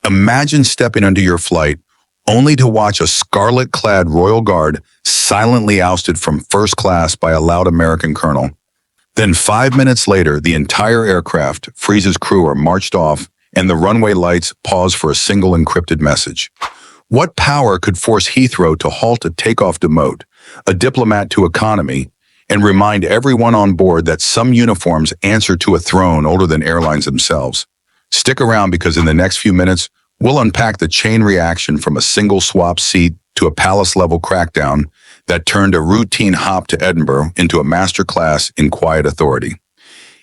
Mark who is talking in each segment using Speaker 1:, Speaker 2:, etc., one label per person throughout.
Speaker 1: Imagine stepping into your flight only to watch a scarlet-clad royal guard silently ousted from first class by a loud American colonel. Then 5 minutes later, the entire aircraft, Freeze's crew are marched off, and the runway lights pause for a single encrypted message. What power could force Heathrow to halt a takeoff demote, a diplomat to economy, and remind everyone on board that some uniforms answer to a throne older than airlines themselves? Stick around, because in the next few minutes, we'll unpack the chain reaction from a single swap seat to a palace-level crackdown that turned a routine hop to Edinburgh into a masterclass in quiet authority.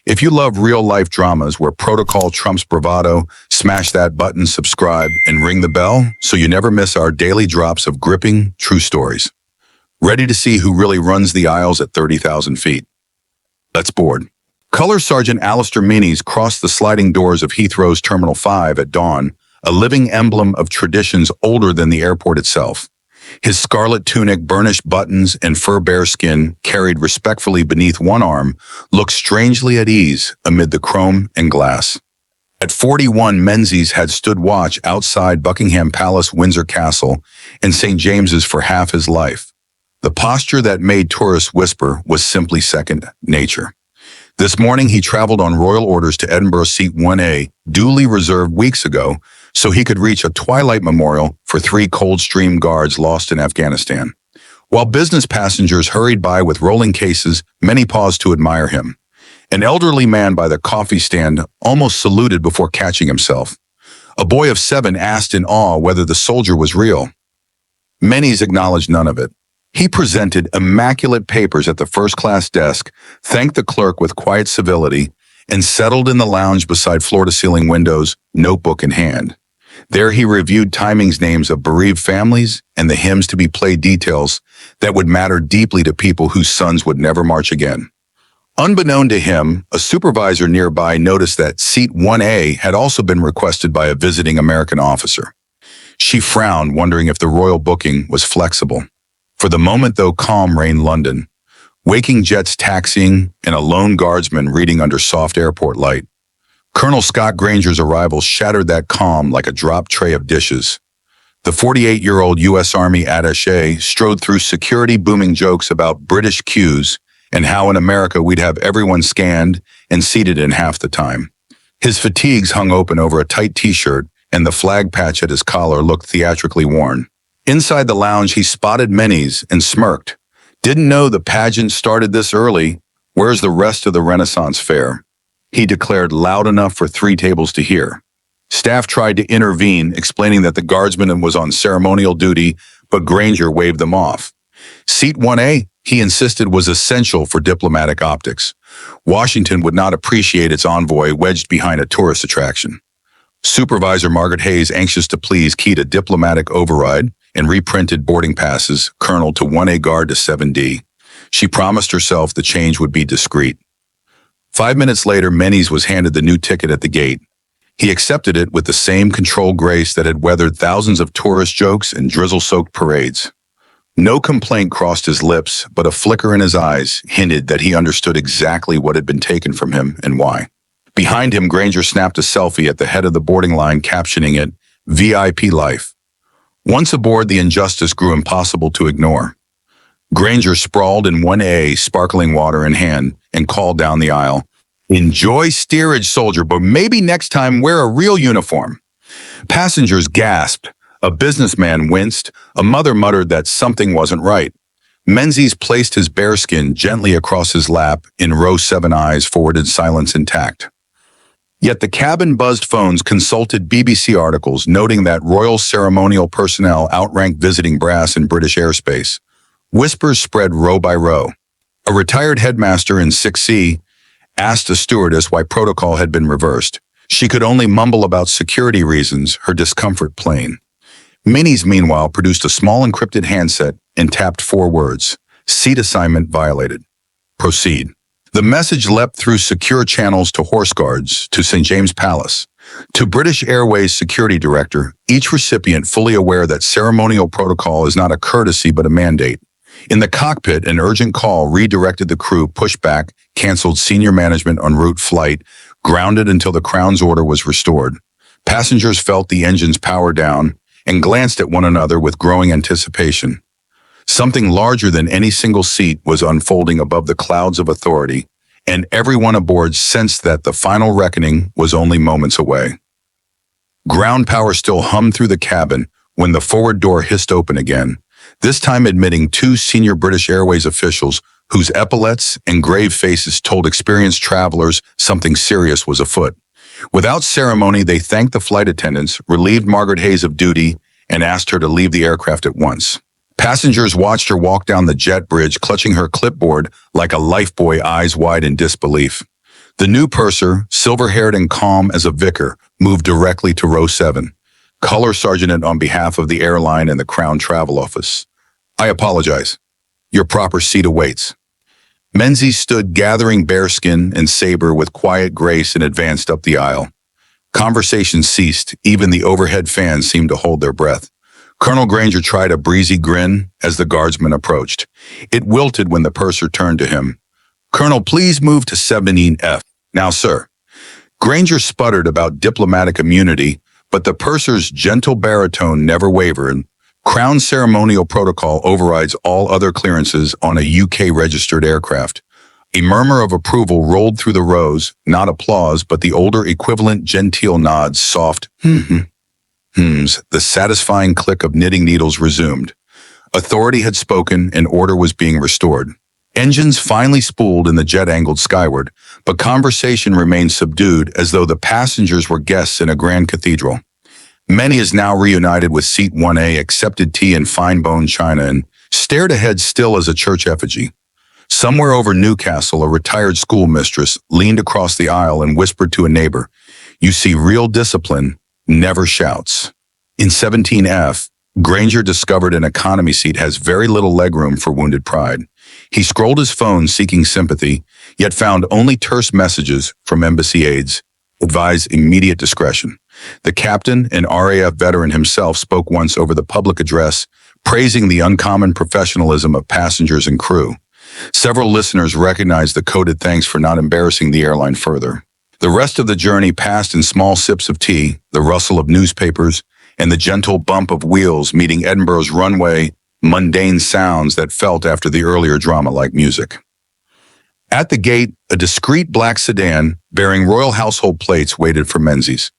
Speaker 1: If you love real-life dramas where protocol trumps bravado, smash that button, subscribe, and ring the bell so you never miss our daily drops of gripping, true stories. Ready to see who really runs the aisles at 30,000 feet? Let's board. Colour Sergeant Alistair Menzies crossed the sliding doors of Heathrow's Terminal 5 at dawn, a living emblem of traditions older than the airport itself. His scarlet tunic, burnished buttons, and fur bearskin carried respectfully beneath one arm looked strangely at ease amid the chrome and glass. At 41, Menzies had stood watch outside Buckingham Palace, Windsor Castle, and St. James's for half his life. The posture that made tourists whisper was simply second nature. This morning, he traveled on royal orders to Edinburgh Seat 1A, duly reserved weeks ago, so he could reach a twilight memorial for 3 Coldstream Guards lost in Afghanistan. While business passengers hurried by with rolling cases, many paused to admire him. An elderly man by the coffee stand almost saluted before catching himself. A boy of 7 asked in awe whether the soldier was real. Menzies acknowledged none of it. He presented immaculate papers at the first-class desk, thanked the clerk with quiet civility, and settled in the lounge beside floor-to-ceiling windows, notebook in hand. There he reviewed timings, names of bereaved families, and the hymns to be played, details that would matter deeply to people whose sons would never march again. Unbeknown to him, a supervisor nearby noticed that Seat 1A had also been requested by a visiting American officer. She frowned, wondering if the royal booking was flexible. For the moment, though, calm reigned London. Waking jets taxiing and a lone guardsman reading under soft airport light. Colonel Scott Granger's arrival shattered that calm like a dropped tray of dishes. The 48-year-old U.S. Army attaché strode through security, booming jokes about British queues and how in America we'd have everyone scanned and seated in half the time. His fatigues hung open over a tight t-shirt, and the flag patch at his collar looked theatrically worn. Inside the lounge, he spotted Menzies and smirked. Didn't know the pageant started this early. Where's the rest of the Renaissance fair? He declared loud enough for 3 tables to hear. Staff tried to intervene, explaining that the guardsman was on ceremonial duty, but Granger waved them off. Seat 1A, he insisted, was essential for diplomatic optics. Washington would not appreciate its envoy wedged behind a tourist attraction. Supervisor Margaret Hayes, anxious to please, keyed a diplomatic override and reprinted boarding passes, Colonel to 1A Guard to 7D. She promised herself the change would be discreet. 5 minutes later, Menzies was handed the new ticket at the gate. He accepted it with the same controlled grace that had weathered thousands of tourist jokes and drizzle-soaked parades. No complaint crossed his lips, but a flicker in his eyes hinted that he understood exactly what had been taken from him and why. Behind him, Granger snapped a selfie at the head of the boarding line, captioning it, "VIP Life." Once aboard, the injustice grew impossible to ignore. Granger sprawled in 1A, sparkling water in hand, and called down the aisle, "Enjoy steerage, soldier, but maybe next time wear a real uniform." Passengers gasped. A businessman winced. A mother muttered that something wasn't right. Menzies placed his bearskin gently across his lap. In row 7, eyes forwarded, silence intact. Yet the cabin buzzed phones consulted BBC articles noting that royal ceremonial personnel outranked visiting brass in British airspace. Whispers spread row by row. A retired headmaster in 6C asked a stewardess why protocol had been reversed. She could only mumble about security reasons, her discomfort plain. Menzies, meanwhile, produced a small encrypted handset and tapped 4 words. "Seat assignment violated. Proceed." The message leapt through secure channels to Horse Guards, to St. James Palace, to British Airways Security Director, each recipient fully aware that ceremonial protocol is not a courtesy but a mandate. In the cockpit, an urgent call redirected the crew, pushed back, canceled senior management en route flight, grounded until the Crown's order was restored. Passengers felt the engine's power down and glanced at one another with growing anticipation. Something larger than any single seat was unfolding above the clouds of authority, and everyone aboard sensed that the final reckoning was only moments away. Ground power still hummed through the cabin when the forward door hissed open again, this time admitting two senior British Airways officials whose epaulets and grave faces told experienced travelers something serious was afoot. Without ceremony, they thanked the flight attendants, relieved Margaret Hayes of duty, and asked her to leave the aircraft at once. Passengers watched her walk down the jet bridge, clutching her clipboard like a lifebuoy, eyes wide in disbelief. The new purser, silver-haired and calm as a vicar, moved directly to row 7. Colour Sergeant on behalf of the airline and the Crown Travel Office. "I apologize. Your proper seat awaits." Menzies stood gathering bearskin and saber with quiet grace and advanced up the aisle. Conversation ceased. Even the overhead fans seemed to hold their breath. Colonel Granger tried a breezy grin as the guardsman approached. It wilted when the purser turned to him. "Colonel, please move to 17F. Now, sir." Granger sputtered about diplomatic immunity, but the purser's gentle baritone never wavered. Crown ceremonial protocol overrides all other clearances on a UK-registered aircraft. A murmur of approval rolled through the rows, not applause, but the older equivalent genteel nods, soft hms. The satisfying click of knitting needles resumed. Authority had spoken and order was being restored. Engines finally spooled and the jet angled skyward, but conversation remained subdued as though the passengers were guests in a grand cathedral. Many is now reunited with Seat 1A, accepted tea in fine-boned china, and stared ahead still as a church effigy. Somewhere over Newcastle, a retired schoolmistress leaned across the aisle and whispered to a neighbor, "You see, real discipline never shouts." In 17F, Granger discovered an economy seat has very little legroom for wounded pride. He scrolled his phone seeking sympathy, yet found only terse messages from embassy aides. Advise immediate discretion. The captain, an RAF veteran himself, spoke once over the public address, praising the uncommon professionalism of passengers and crew. Several listeners recognized the coded thanks for not embarrassing the airline further. The rest of the journey passed in small sips of tea, the rustle of newspapers, and the gentle bump of wheels meeting Edinburgh's runway, mundane sounds that felt after the earlier drama like music. At the gate, a discreet black sedan bearing royal household plates waited for Menzies.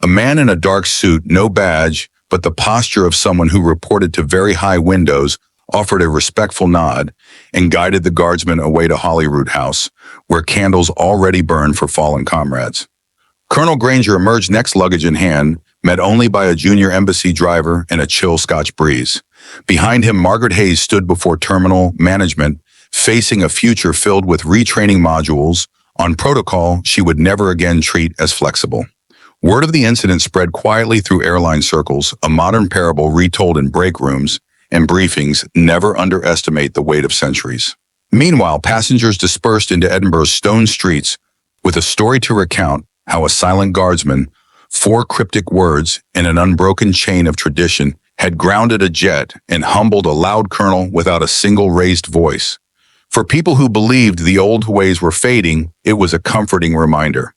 Speaker 1: A man in a dark suit, no badge, but the posture of someone who reported to very high windows, offered a respectful nod and guided the guardsman away to Holyrood House, where candles already burned for fallen comrades. Colonel Granger emerged next, luggage in hand, met only by a junior embassy driver and a chill Scotch breeze. Behind him, Margaret Hayes stood before terminal management, facing a future filled with retraining modules on protocol she would never again treat as flexible. Word of the incident spread quietly through airline circles, a modern parable retold in break rooms and briefings. Never underestimate the weight of centuries. Meanwhile, passengers dispersed into Edinburgh's stone streets with a story to recount how a silent guardsman, 4 cryptic words, and an unbroken chain of tradition had grounded a jet and humbled a loud colonel without a single raised voice. For people who believed the old ways were fading, it was a comforting reminder.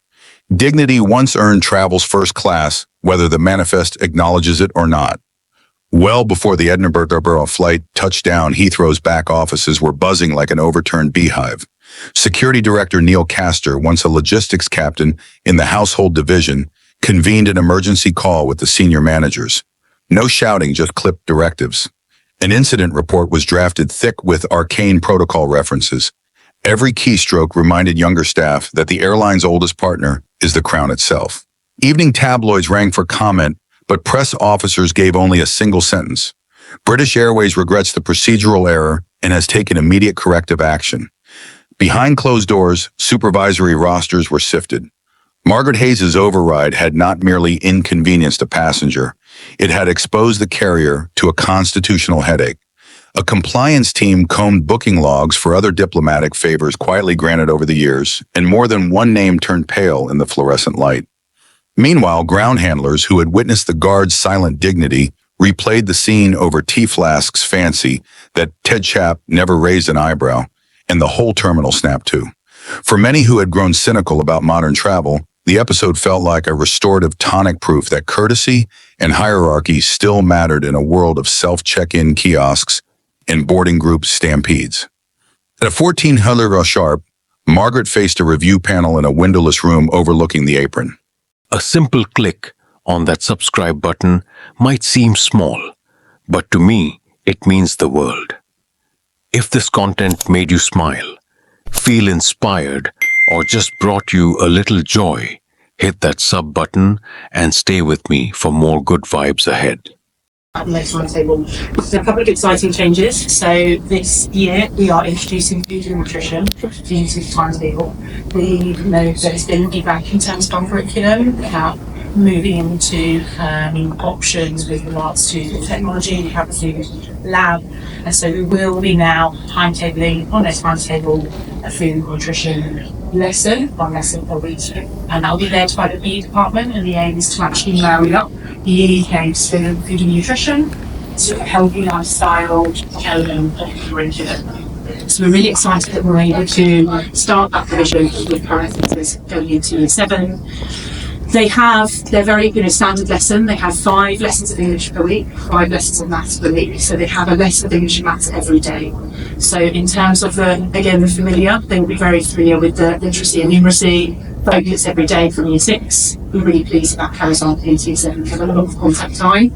Speaker 1: Dignity once earned travels first class, whether the manifest acknowledges it or not. Well before the Edinburgh flight touched down, Heathrow's back offices were buzzing like an overturned beehive. Security Director Neil Castor, once a logistics captain in the household division, convened an emergency call with the senior managers. No shouting, just clipped directives. An incident report was drafted thick with arcane protocol references. Every keystroke reminded younger staff that the airline's oldest partner is the Crown itself. Evening tabloids rang for comment, but press officers gave only a single sentence. British Airways regrets the procedural error and has taken immediate corrective action. Behind closed doors, supervisory rosters were sifted. Margaret Hayes' override had not merely inconvenienced a passenger, it had exposed the carrier to a constitutional headache. A compliance team combed booking logs for other diplomatic favors quietly granted over the years, and more than one name turned pale in the fluorescent light. Meanwhile, ground handlers who had witnessed the guard's silent dignity replayed the scene over tea flasks fancy that Ted Chap never raised an eyebrow, and the whole terminal snapped to. For many who had grown cynical about modern travel, The episode felt like a restorative tonic proof that courtesy and hierarchy still mattered in a world of self-check-in kiosks and boarding group stampedes. At 1400 sharp, Margaret faced a review panel in a windowless room overlooking the apron.
Speaker 2: A simple click on that subscribe button might seem small, but to me, it means the world. If this content made you smile, feel inspired, or just brought you a little joy, hit that sub button and stay with me for more good vibes ahead.
Speaker 3: Next timetable. So a couple of exciting changes. So this year we are introducing food and nutrition into the timetable. We know that it's been feedback in terms of our curriculum about moving into options with regards to technology. We have a food lab, and so we will be now timetabling on this timetable a food and nutrition lesson, one lesson per week, and that will be led by the PE department, and the aim is to actually marry up the EK's food and nutrition to a healthy lifestyle element of the curriculum. So we're really excited that we're able to start that provision with parentheses going into year 7. They're very standard lesson. They have 5 lessons of English per week, 5 lessons of maths per week. So they have a lesson of English and maths every day. So in terms of the familiar, they will be very familiar with the literacy and numeracy focus every day from year 6. We're really pleased about carries on into year 7. We have a lot of contact time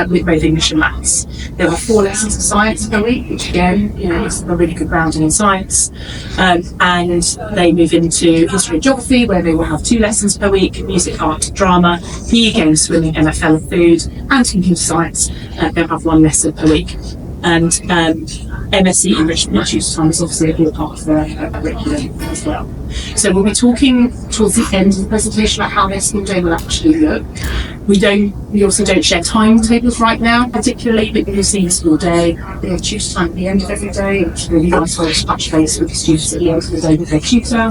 Speaker 3: with both English and maths. There are 4 lessons of science per week, which again, is a really good grounding in science. And they move into history and geography, where they will have 2 lessons per week, music, art, drama, PE, games, swimming, MFL and food, and computer science. They'll have 1 lesson per week. And MSc enrichment tutor time is obviously a big part of their curriculum as well. So we'll be talking towards the end of the presentation about how their school day will actually look. We also don't share timetables right now, particularly, but you'll see the school day. They have tutor time at the end of every day, which is really nice to touch base with the students at the end of the day with their tutor.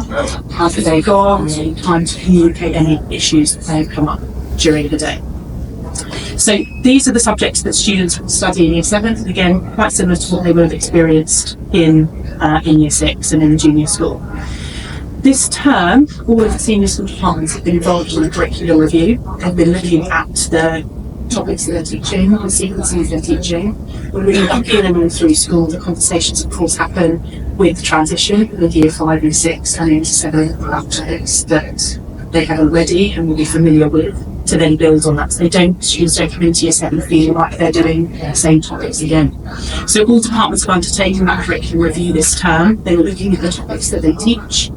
Speaker 3: How's the day gone? Time to communicate any issues that may have come up during the day. So these are the subjects that students will study in year 7. Again, quite similar to what they would have experienced in year 6 and in the junior school. This term, all of the senior school departments have been involved in a curriculum review. They've been looking at the topics that they're teaching, the sequences they're teaching. We're really looking in and through school. The conversations, of course, happen with the transition with year 5 and 6 and into 7 about topics that they have already and will be familiar with, to then build on that. So students don't come into year 7 feeling like they're doing the same topics again. So all departments have undertaken that curriculum review this term. They were looking at the topics that they teach.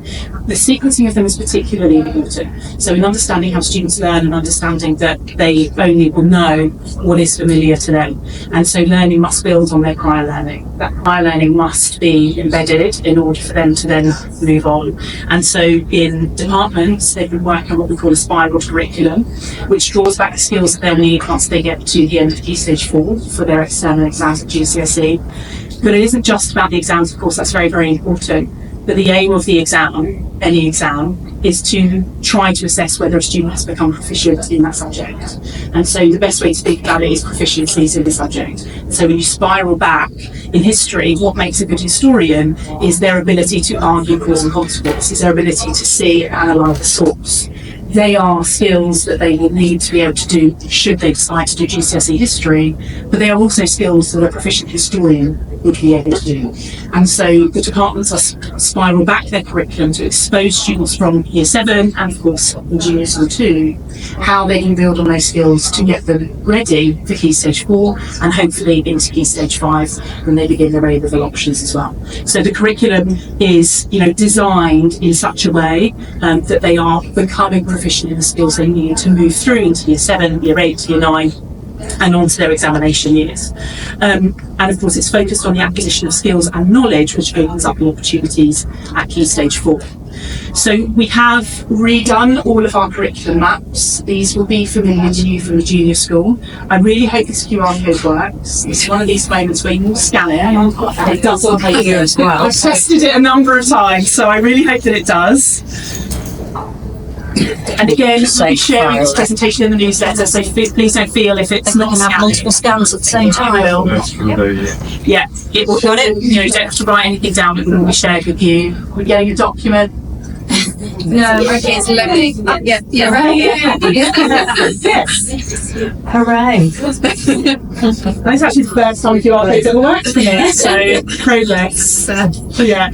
Speaker 3: The sequencing of them is particularly important. So in understanding how students learn and understanding that they only will know what is familiar to them. And so learning must build on their prior learning. That prior learning must be embedded in order for them to then move on. And so in departments, they've been working on what we call a spiral curriculum, which draws back the skills that they'll need once they get to the end of Key Stage 4 for their external exams at GCSE. But it isn't just about the exams, of course, that's very, very important. But the aim of the exam, any exam, is to try to assess whether a student has become proficient in that subject. And so the best way to think about it is proficiencies in the subject. So when you spiral back in history, what makes a good historian is their ability to argue cause and consequence, is their ability to see and analyse the source. They are skills that they will need to be able to do should they decide to do GCSE history, but they are also skills that a proficient historian would be able to do. And so the departments are spiral back their curriculum to expose students from year 7 and of course in junior school 2, how they can build on those skills to get them ready for Key Stage 4 and hopefully into Key Stage 5 when they begin their A-level options as well. So the curriculum is designed in such a way that they are becoming proficient in the skills they need to move through into year 7, year 8, year 9 and on to their examination years. And of course it's focused on the acquisition of skills and knowledge, which opens up the opportunities at Key Stage 4. So we have redone all of our curriculum maps. These will be familiar to you from the junior school. I really hope this QR code works. It's one of these moments where you will scan it. And it does on paper as well. I've tested it a number of times, so I really hope that it does. And again, we'll be sharing this presentation in the newsletter, so please don't feel if it's not
Speaker 4: have multiple scans at the same time.
Speaker 3: Yeah, it will. Don't have to write anything down. It will be shared with you. We're getting a document
Speaker 4: No, okay, it's lovely. Yeah, yeah, right.
Speaker 3: Yes. Hooray. That's actually the first time you are doing the work for me, so progress. Yeah.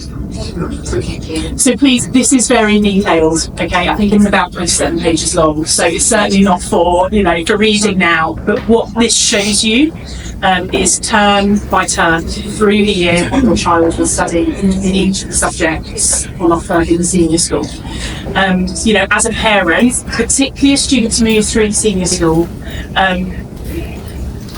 Speaker 3: So please, this is very detailed, okay? I think it's about 27 pages long, so it's certainly not for, for reading now, but what this shows you is term by term through the year what your child will study in each of the subjects on offer in the senior school. As a parent, particularly as students move through senior school,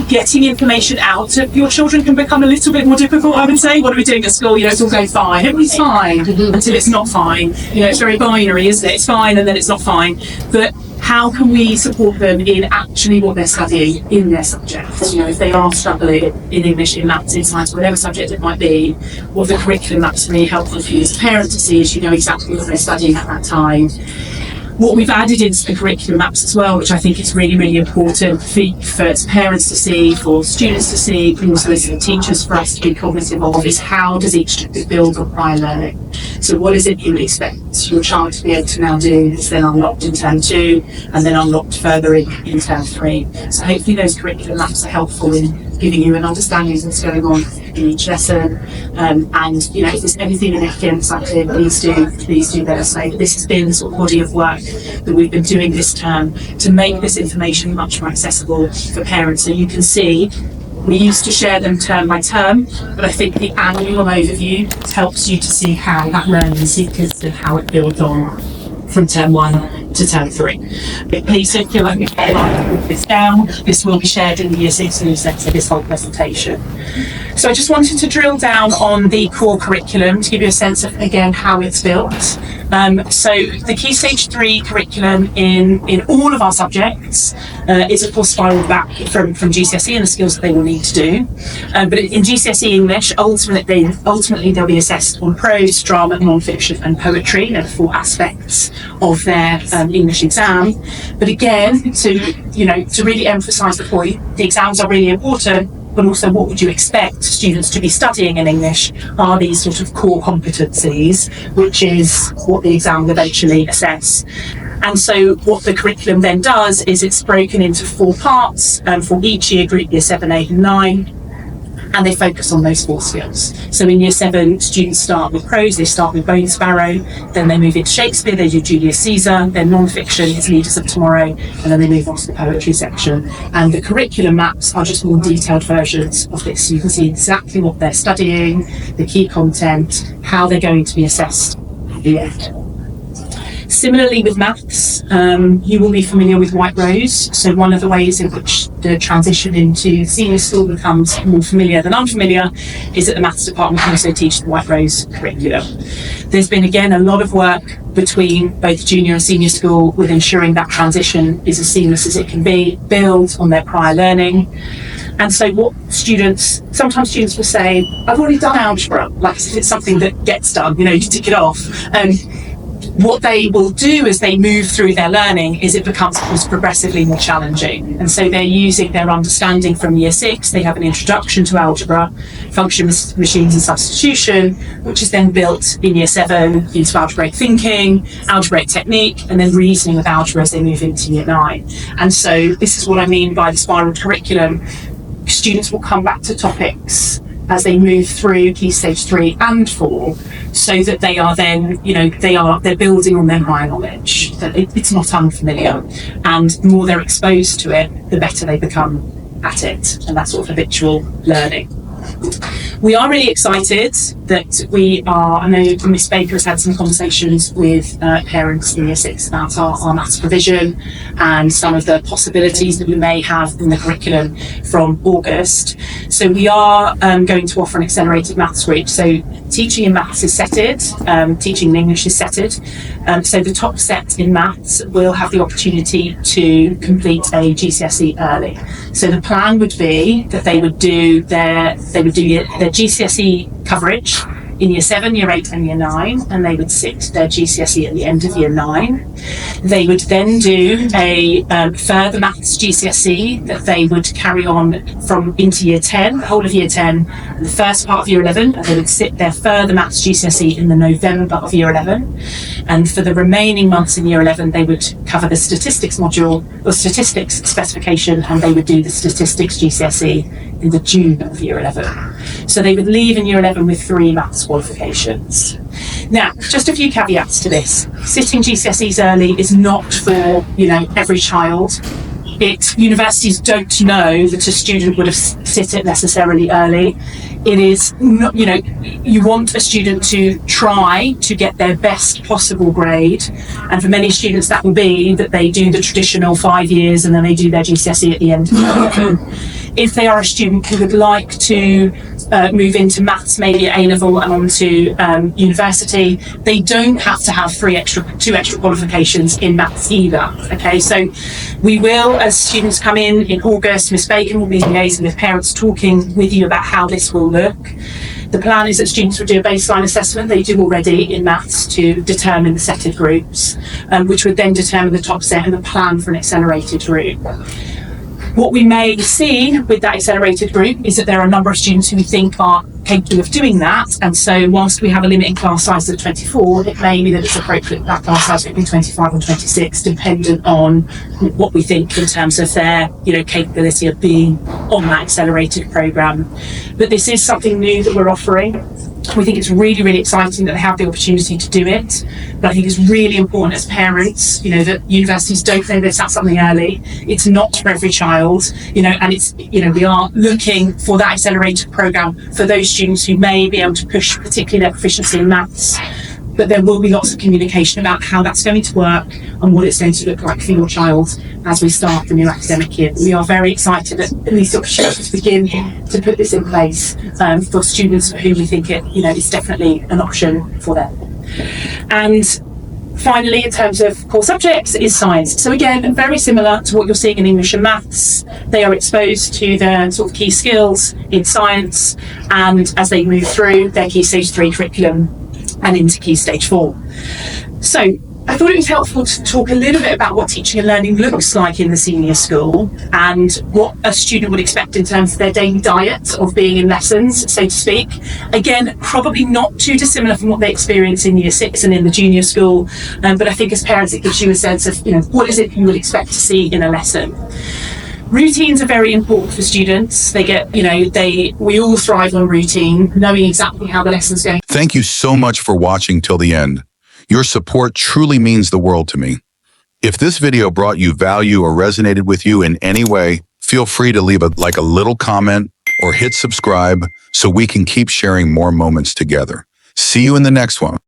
Speaker 3: getting information out of your children can become a little bit more difficult, I would say. What are we doing at school? It's all going fine. Everything's fine until it's not fine. It's very binary, isn't it? It's fine and then it's not fine. But how can we support them in actually what they're studying in their subjects? If they are struggling in English, in maths, in science, whatever subject it might be, what the curriculum that's really helpful for you as a parent to see is exactly what they're studying at that time. What we've added into the curriculum maps as well, which I think is really, really important for parents to see, for students to see, but also as teachers for us to be cognitive of, is how does each topic build on prior learning? So what is it you would expect your child to be able to now do that's then unlocked in term 2 and then unlocked further in term 3? So hopefully those curriculum maps are helpful in giving you an understanding of what's going on in each lesson, and if there's anything in academics out there, please do let us know. But this has been the sort of body of work that we've been doing this term to make this information much more accessible for parents. So you can see we used to share them term by term, but I think the annual overview helps you to see how that learning sequence and how it builds on from term 1 to term 3. But please don't feel like we can't put this down. This will be shared in the Year 6 newsletter, this whole presentation. So I just wanted to drill down on the core curriculum to give you a sense of, again, how it's built. So the Key Stage 3 curriculum in all of our subjects is of course spiralled back from GCSE and the skills that they will need to do. But in GCSE English, ultimately they'll be assessed on prose, drama, non-fiction and poetry. They're the 4 aspects of their English exam. But again, to really emphasise the point, the exams are really important, but also what would you expect students to be studying in English are these sort of core competencies, which is what the exam will eventually assess. And so what the curriculum then does is it's broken into 4 parts for each year group, year 7, 8 and 9. And they focus on those 4 skills. So in year 7, students start with prose, they start with Bone Sparrow, then they move into Shakespeare, they do Julius Caesar, then non-fiction is Leaders of Tomorrow, and then they move on to the poetry section. And the curriculum maps are just more detailed versions of this. So you can see exactly what they're studying, the key content, how they're going to be assessed at the end. Similarly with maths, you will be familiar with White Rose. So one of the ways in which the transition into senior school becomes more familiar than unfamiliar is that the maths department can also teach the White Rose curriculum. There's been, again, a lot of work between both junior and senior school with ensuring that transition is as seamless as it can be, build on their prior learning. And so what sometimes students will say, I've already done algebra, like it's something that gets done, you tick it off. What they will do as they move through their learning is it becomes progressively more challenging. And so they're using their understanding from year 6. They have an introduction to algebra, function machines and substitution, which is then built in year 7 into algebraic thinking, algebraic technique, and then reasoning with algebra as they move into year 9. And so this is what I mean by the spiral curriculum. Students will come back to topics as they move through Key Stage 3 and 4, so that they are then, they're building on their prior knowledge, that it's not unfamiliar. And the more they're exposed to it, the better they become at it, and that sort of habitual learning. We are really excited that I know Miss Baker has had some conversations with parents in year 6 about our maths provision and some of the possibilities that we may have in the curriculum from August. So we are going to offer an accelerated maths group. So teaching in maths is setted, teaching in English is setted. So the top set in maths will have the opportunity to complete a GCSE early. So the plan would be that they would do their GCSE coverage in year 7, year 8 and year 9, and they would sit their GCSE at the end of year 9. They would then do a further maths GCSE that they would carry on from into year 10, the whole of year 10, and the first part of year 11, and they would sit their further maths GCSE in the November of year 11. And for the remaining months in year 11, they would cover the statistics module or statistics specification, and they would do the statistics GCSE in the June of year 11. So they would leave in year 11 with 3 maths qualifications. Now, just a few caveats to this. Sitting GCSEs early is not for, every child. Universities don't know that a student would have sit it necessarily early. It is not, you want a student to try to get their best possible grade. And for many students, that will be that they do the traditional 5 years and then they do their GCSE at the end. If they are a student who would like to move into maths, maybe at A-level and on to university, they don't have to have 2 extra qualifications in maths either. Okay, so we will, as students come in August, Miss Bacon will be liaising with parents, talking with you about how this will look. The plan is that students will do a baseline assessment, they do already in maths, to determine the set of groups, which would then determine the top set and the plan for an accelerated route. What we may see with that accelerated group is that there are a number of students who we think are capable of doing that, and so whilst we have a limit in class size of 24, it may be that it's appropriate that class size could be 25 or 26, dependent on what we think in terms of their capability of being on that accelerated programme. But this is something new that we're offering. We think it's really, really exciting that they have the opportunity to do it. But I think it's really important as parents, that universities don't know this at something early. It's not for every child, and it's, we are looking for that accelerated programme for those students who may be able to push particularly their proficiency in maths. But there will be lots of communication about how that's going to work and what it's going to look like for your child as we start the new academic year. We are very excited at these opportunities to begin to put this in place for students for whom we think it, is definitely an option for them. And finally, in terms of core subjects, is science. So again, very similar to what you're seeing in English and maths. They are exposed to the sort of key skills in science, and as they move through their Key Stage 3 curriculum and into Key Stage 4. So I thought it was helpful to talk a little bit about what teaching and learning looks like in the senior school and what a student would expect in terms of their daily diet of being in lessons, so to speak. Again, probably not too dissimilar from what they experience in year 6 and in the junior school, but I think as parents it gives you a sense of what is it you would expect to see in a lesson. Routines are very important for students. They get, we all thrive on routine, knowing exactly how the lesson's going.
Speaker 1: Thank you so much for watching till the end. Your support truly means the world to me. If this video brought you value or resonated with you in any way, feel free to leave a little comment or hit subscribe so we can keep sharing more moments together. See you in the next one.